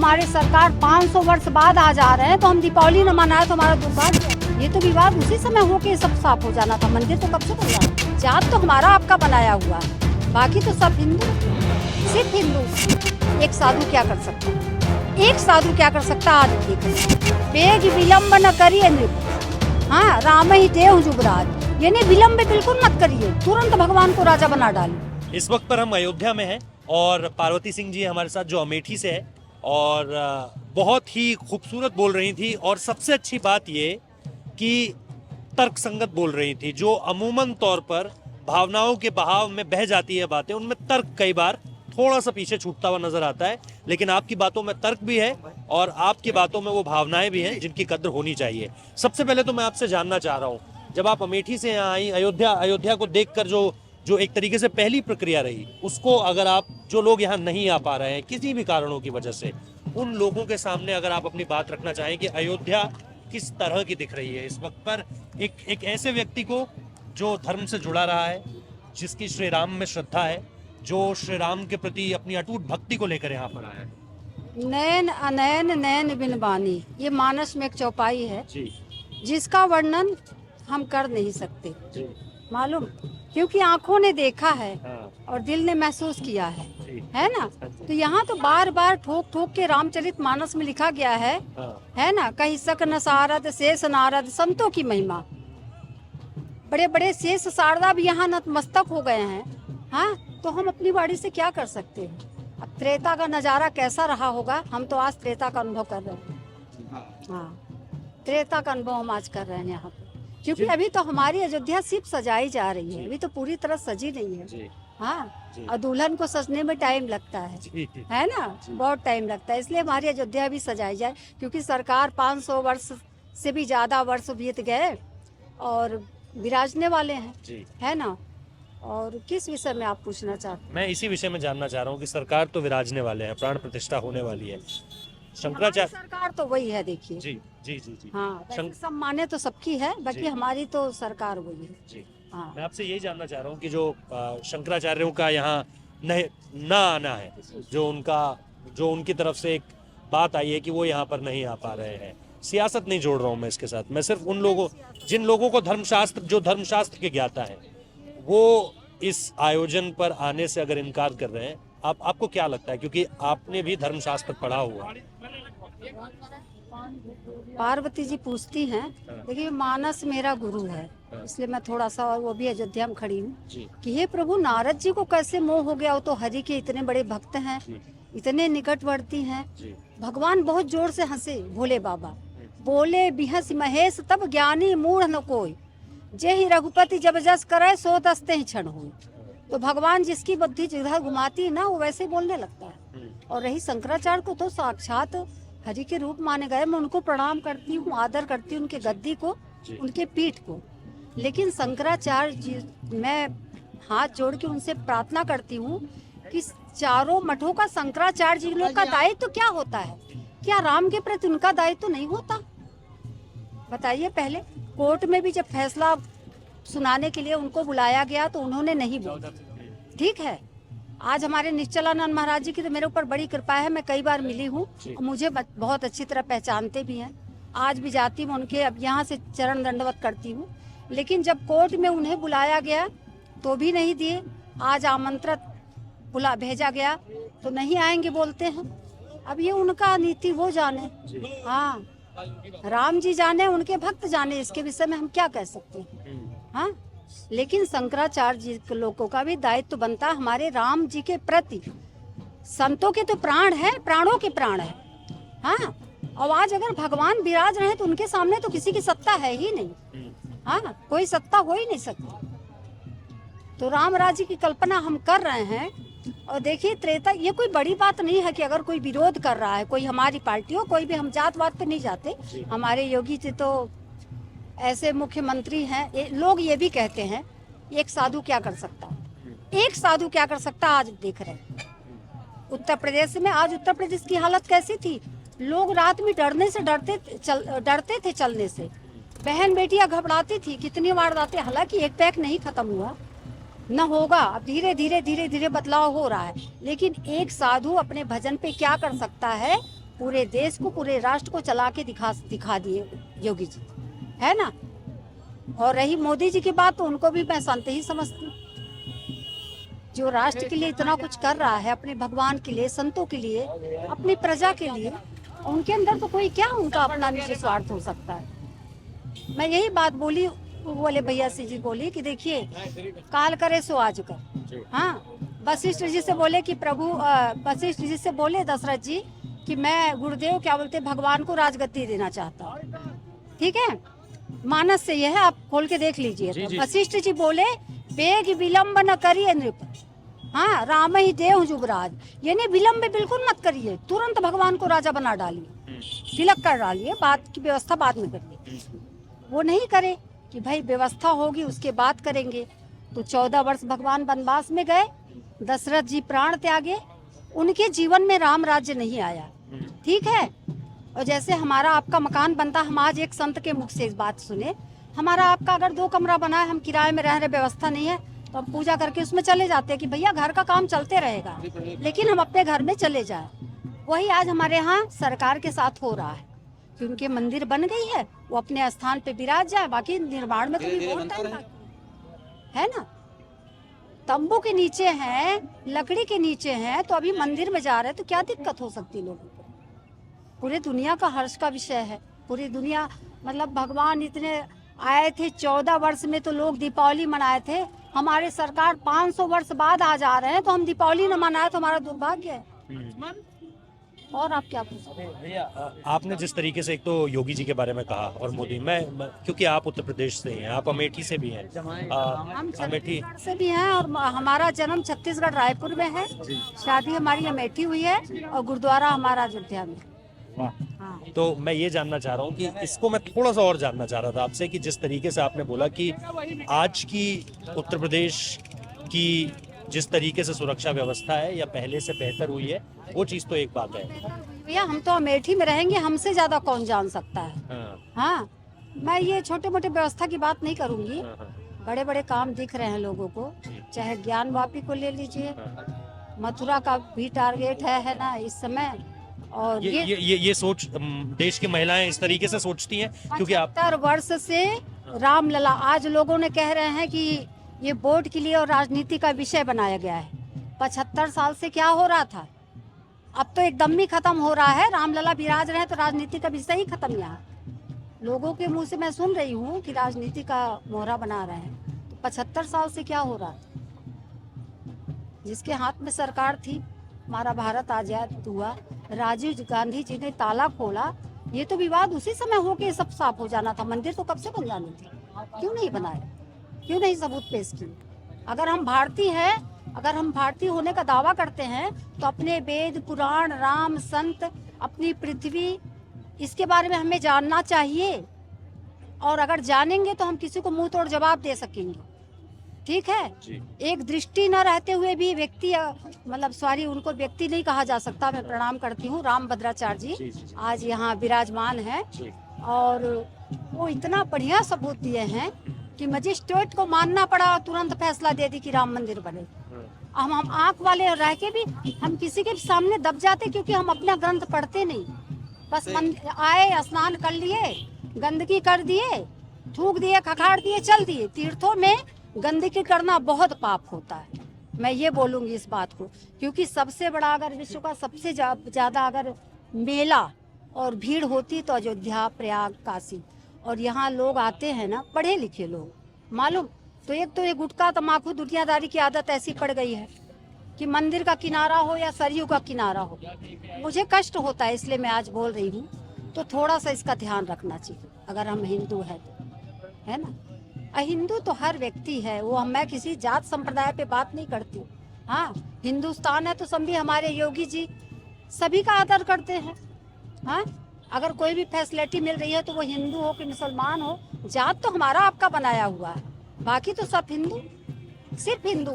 हमारे सरकार 500 वर्ष बाद आ जा रहे हैं तो हम दीपावली न मनाए तो हमारा दुर्भाग्य है। ये तो विवाद उसी समय हो के सब साफ हो जाना था। मंदिर तो कब से बन रहा, जात तो हमारा आपका बनाया हुआ है, बाकी तो सब हिंदू, सिर्फ हिंदू। एक साधु क्या कर सकता है, एक साधु क्या कर सकता है? आज देखिए, बेग विलम्ब न करिए नृप, हाँ राम ही देव जुबराज, यानी विलम्ब बिल्कुल मत करिए, तुरंत भगवान को राजा बना डालिए। इस वक्त पर हम अयोध्या में हैं और पार्वती सिंह जी हमारे साथ जो अमेठी से है और बहुत ही खूबसूरत बोल रही थी और सबसे अच्छी बात ये कि तर्क संगत बोल रही थी। जो अमूमन तौर पर भावनाओं के बहाव में बह जाती है बातें, उनमें तर्क कई बार थोड़ा सा पीछे छूटता हुआ नजर आता है, लेकिन आपकी बातों में तर्क भी है और आपकी बातों में वो भावनाएं भी हैं जिनकी कद्र होनी चाहिए। सबसे पहले तो मैं आपसे जानना चाह रहा हूँ, जब आप अमेठी से यहाँ आई, अयोध्या को देखकर जो एक तरीके से पहली प्रक्रिया रही, उसको अगर आप, जो लोग यहाँ नहीं आ पा रहे हैं किसी भी कारणों की वजह से, उन लोगों के सामने अगर आप अपनी बात रखना चाहें कि अयोध्या किस तरह की दिख रही है इस वक्त पर एक ऐसे व्यक्ति को जो धर्म से जुड़ा रहा है, जिसकी श्री राम में श्रद्धा है, जो श्री राम के प्रति अपनी अटूट भक्ति को लेकर यहाँ पर आया है। नैन अनैन नैन बिन बानी, ये मानस में एक चौपाई है जी जिसका वर्णन हम कर नहीं सकते, जी मालूम, क्योंकि आंखों ने देखा है हाँ, और दिल ने महसूस किया जी, है ना। तो यहाँ तो बार बार ठोक ठोक के रामचरित मानस में लिखा गया हाँ, है ना, कहीं सक न सारद शेष नारद संतों की महिमा। बड़े बड़े शेष शारदा भी यहाँ नतमस्तक हो गए हैं। हाँ, तो हम अपनी बाड़ी से क्या कर सकते हैं? अब त्रेता का नजारा कैसा रहा होगा, हम तो आज त्रेता का अनुभव कर रहे हैं। हाँ, त्रेता का अनुभव हम आज कर रहे हैं यहाँ पे, क्योंकि अभी तो हमारी अयोध्या सिर्फ सजाई जा रही है, अभी तो पूरी तरह सजी नहीं है। जी, हाँ, जी। और दुल्हन को सजने में टाइम लगता है ना, बहुत टाइम लगता है। इसलिए हमारी अयोध्या भी सजाई जाए, क्योंकि सरकार 500 वर्ष से भी ज्यादा वर्ष बीत गए और विराजने वाले हैं, है ना। और किस विषय में आप पूछना चाहते हैं? मैं इसी विषय में जानना चाह रहा हूँ कि सरकार तो विराजने वाले हैं, प्राण प्रतिष्ठा होने वाली है, शंकराचार्य सरकार तो वही है, देखिए। जी जी जी जी हाँ, वैसे सब माने तो सबकी है, बाकी हमारी तो सरकार वही है। जी। हाँ, मैं आपसे यही जानना चाह रहा हूँ कि जो शंकराचार्यों का यहाँ ना आना है, जो उनकी तरफ से एक बात आई है कि वो यहाँ पर नहीं आ पा रहे हैं, सियासत नहीं जोड़ रहा हूँ मैं इसके साथ, मैं सिर्फ उन लोगों, जिन लोगों को धर्मशास्त्र के ज्ञाता है, वो इस आयोजन पर आने से अगर इनकार कर रहे हैं, आपको क्या लगता है? क्योंकि आपने भी धर्मशास्त्र पढ़ा हुआ है। पार्वती जी पूछती हैं, देखिए मानस मेरा गुरु है, इसलिए मैं थोड़ा सा, और वो भी अयोध्या में खड़ी हूँ, कि हे प्रभु, नारद जी को कैसे मोह हो गया? वो तो हरि के इतने बड़े भक्त हैं, इतने निकटवर्ती हैं। भगवान बहुत जोर से हंसे, भोले बाबा बोले, बिहस महेश तब ज्ञानी मूढ़ न कोई, जे ही रघुपति जब जस करे सो तस्ते ही क्षण हो। तो भगवान जिसकी बुद्धि जिधर घुमाती है ना, वो वैसे बोलने लगता है। और रही शंकराचार्य को तो साक्षात हरि के रूप माने गए, मैं उनको प्रणाम करती हूँ, आदर करती हूँ, उनके गद्दी को, उनके पीठ को। लेकिन शंकराचार्य जी, मैं हाथ जोड़ के उनसे प्रार्थना करती हूँ कि चारों मठों का शंकराचार्य जी लोग का दायित्व क्या होता है? क्या राम के प्रति उनका दायित्व नहीं होता? बताइए। पहले कोर्ट में भी जब फैसला सुनाने के लिए उनको बुलाया गया तो उन्होंने नहीं बोला, ठीक है। आज हमारे निश्चलानंद महाराज जी की तो मेरे ऊपर बड़ी कृपा है, मैं कई बार मिली हूँ, मुझे बहुत अच्छी तरह पहचानते भी हैं। आज भी जाती हूँ उनके, अब यहाँ से चरण दंडवत करती हूँ। लेकिन जब कोर्ट में उन्हें बुलाया गया तो भी नहीं दिए। आज आमंत्रित भेजा गया तो नहीं आएंगे बोलते हैं। अब ये उनका नीति वो जाने, हाँ, राम जी जाने, उनके भक्त जाने, इसके विषय में हम क्या कह सकते हैं? हाँ, लेकिन शंकराचार्य जी के लोगों का भी दायित्व बनता है हमारे राम जी के प्रति। संतों के तो प्राण है, प्राणों के प्राण है। हाँ, और आज अगर भगवान विराज रहे तो उनके सामने तो किसी की सत्ता है ही नहीं। हाँ, कोई सत्ता हो ही नहीं सकती। तो राम राज्य की कल्पना हम कर रहे हैं। और देखिए, त्रेता ये कोई बड़ी बात नहीं है कि अगर कोई विरोध कर रहा है, कोई हमारी पार्टी हो, कोई भी, हम जातवाद पे नहीं जाते। हमारे योगी जी तो ऐसे मुख्यमंत्री हैं, लोग ये भी कहते हैं एक साधु क्या कर सकता है, एक साधु क्या कर सकता है। आज देख रहे हैं उत्तर प्रदेश में, आज उत्तर प्रदेश की हालत कैसी थी? लोग रात में डरने से डरते थे चलने से, बहन बेटियां घबराती थी, कितनी वारदातें। हालांकि एक पैक नहीं खत्म हुआ, न होगा, अब धीरे धीरे बदलाव हो रहा है। लेकिन एक साधु अपने भजन पे क्या कर सकता है, पूरे देश को, पूरे राष्ट्र को चला के दिखा दिए योगी जी, है ना। और रही मोदी जी की बात, तो उनको भी मैं संत ही समझती हूँ। जो राष्ट्र के लिए इतना कुछ कर रहा है, अपने भगवान के लिए, संतों के लिए, अपनी प्रजा के लिए, उनके अंदर तो कोई क्या उनका अपना निजी स्वार्थ हो सकता है। मैं यही बात बोली, बोले भैया से जी बोली कि देखिए, काल करे सो आज कर। हाँ, वशिष्ठ जी से बोले कि प्रभु, वशिष्ठ जी से बोले दशरथ जी कि मैं गुरुदेव क्या बोलते भगवान को राजगद्दी देना चाहता हूँ। ठीक है, मानस से यह है, आप खोल के देख लीजिए। तो वशिष्ठ जी बोले बेग विलंब न करिए नृप, हाँ राम ही देव जुबराज, यानी विलंब बिल्कुल मत करिए, तुरंत भगवान को राजा बना डालिए, तिलक कर डालिए, बात की व्यवस्था बाद में करिए। वो नहीं करे कि भाई व्यवस्था होगी उसके बाद करेंगे। तो 14 वर्ष भगवान वनवास में गए, दशरथ जी प्राण त्यागे, उनके जीवन में राम राज्य नहीं आया। ठीक है, और जैसे हमारा आपका मकान बनता, हम आज एक संत के मुख से इस बात सुने, हमारा आपका अगर 2 कमरा बना है, हम किराए में रह रहे, व्यवस्था नहीं है, तो हम पूजा करके उसमें चले जाते हैं कि भैया घर का काम चलते रहेगा, लेकिन हम अपने घर में चले जाए। वही आज हमारे यहाँ सरकार के साथ हो रहा है कि उनके मंदिर बन गई है, वो अपने स्थान पे विराज जाए, बाकी निर्माण में तो बहुत टाइम बाकी है ना। तंबू के नीचे हैं, लकड़ी के नीचे हैं, तो अभी मंदिर में जा रहे हैं, तो क्या दिक्कत हो सकती है लोगों को। पूरी दुनिया का हर्ष का विषय है, पूरी दुनिया, मतलब भगवान इतने आए थे 14 वर्ष में, तो लोग दीपावली मनाए थे। हमारे सरकार 500 वर्ष बाद आ जा रहे हैं, तो हम दीपावली न मनाए तो हमारा दुर्भाग्य है। और आप क्या पूछते भैया, आपने जिस तरीके से एक तो योगी जी के बारे में कहा और मोदी, मैं क्योंकि आप उत्तर प्रदेश से हैं, आप अमेठी से भी हैं, हम अमेठी छत्तीसगढ़ से भी हैं, और हमारा जन्म छत्तीसगढ़ रायपुर में है, शादी हमारी अमेठी हुई है, और गुरुद्वारा हमारा अयोध्या में। हाँ। तो मैं ये जानना चाह रहा हूँ कि इसको मैं थोड़ा सा और जानना चाह रहा था आपसे कि जिस तरीके से आपने बोला कि आज की उत्तर प्रदेश की जिस तरीके से सुरक्षा व्यवस्था है या पहले से बेहतर हुई है, वो चीज तो एक बात है भैया, हम तो अमेठी में रहेंगे, हमसे ज्यादा कौन जान सकता है। हाँ, मैं ये छोटे मोटे व्यवस्था की बात नहीं करूंगी, बड़े बड़े काम दिख रहे हैं लोगों को, चाहे ज्ञान वापी को ले लीजिए, मथुरा का भी टारगेट है ना इस समय। और ये सोच देश की महिलाएं इस तरीके से सोचती हैं, क्योंकि आप 75 वर्ष से रामलला, आज लोगों ने कह रहे हैं कि ये वोट के लिए और राजनीति का विषय बनाया गया है। 75 साल से क्या हो रहा था, अब तो एकदम ही खत्म हो रहा है। रामलला विराज रहे तो राजनीति का विषय ही खत्म। यहाँ लोगों के मुंह से मैं सुन रही हूँ कि राजनीति का मोहरा बना रहे हैं, तो 75 साल से क्या हो रहा था। जिसके हाथ में सरकार थी, हमारा भारत आजाद हुआ, राजीव गांधी जी ने ताला खोला, ये तो विवाद उसी समय हो के सब साफ हो जाना था। मंदिर तो कब से बन जानी थी, क्यों नहीं बनाया, क्यों नहीं सबूत पेश किए। अगर हम भारतीय हैं, अगर हम भारतीय होने का दावा करते हैं, तो अपने वेद पुराण, राम, संत, अपनी पृथ्वी, इसके बारे में हमें जानना चाहिए। और अगर जानेंगे तो हम किसी को मुंह तोड़ जवाब दे सकेंगे। ठीक है, एक दृष्टि न रहते हुए भी व्यक्ति, मतलब सॉरी, उनको व्यक्ति नहीं कहा जा सकता। मैं प्रणाम करती हूँ, राम भद्राचार्य जी आज यहाँ विराजमान है, और वो इतना बढ़िया सबूत दिए हैं कि मजिस्ट्रेट को मानना पड़ा और तुरंत फैसला दे दी कि राम मंदिर बने। हम आंख वाले रह के भी हम किसी के सामने दब जाते, क्योंकि हम अपना ग्रंथ पढ़ते नहीं। बस आए, स्नान कर लिए, गंदगी कर दिए, थूक दिए, खखाड़ दिए, चल दिए। तीर्थों में गंदगी करना बहुत पाप होता है, मैं ये बोलूंगी इस बात को। क्योंकि सबसे बड़ा, अगर विश्व का सबसे ज्यादा अगर मेला और भीड़ होती तो अयोध्या, प्रयाग, काशी। और यहाँ लोग आते हैं ना, पढ़े लिखे लोग, मालूम। तो एक तो ये गुटखा तमाकू दुनियादारी की आदत ऐसी पड़ गई है कि मंदिर का किनारा हो या सरयू का किनारा हो, मुझे कष्ट होता है, इसलिए मैं आज बोल रही हूँ। तो थोड़ा सा इसका ध्यान रखना चाहिए, अगर हम हिंदू हैं तो, है ना। हिंदू तो हर व्यक्ति है, वो मैं किसी जात संप्रदाय पे बात नहीं करती। हाँ, हिंदुस्तान है तो सभी हमारे योगी जी सभी का आदर करते हैं। हाँ, अगर कोई भी फैसिलिटी मिल रही है तो वो हिंदू हो कि मुसलमान हो, जात तो हमारा आपका बनाया हुआ है, बाकी तो सब हिंदू, सिर्फ हिंदू।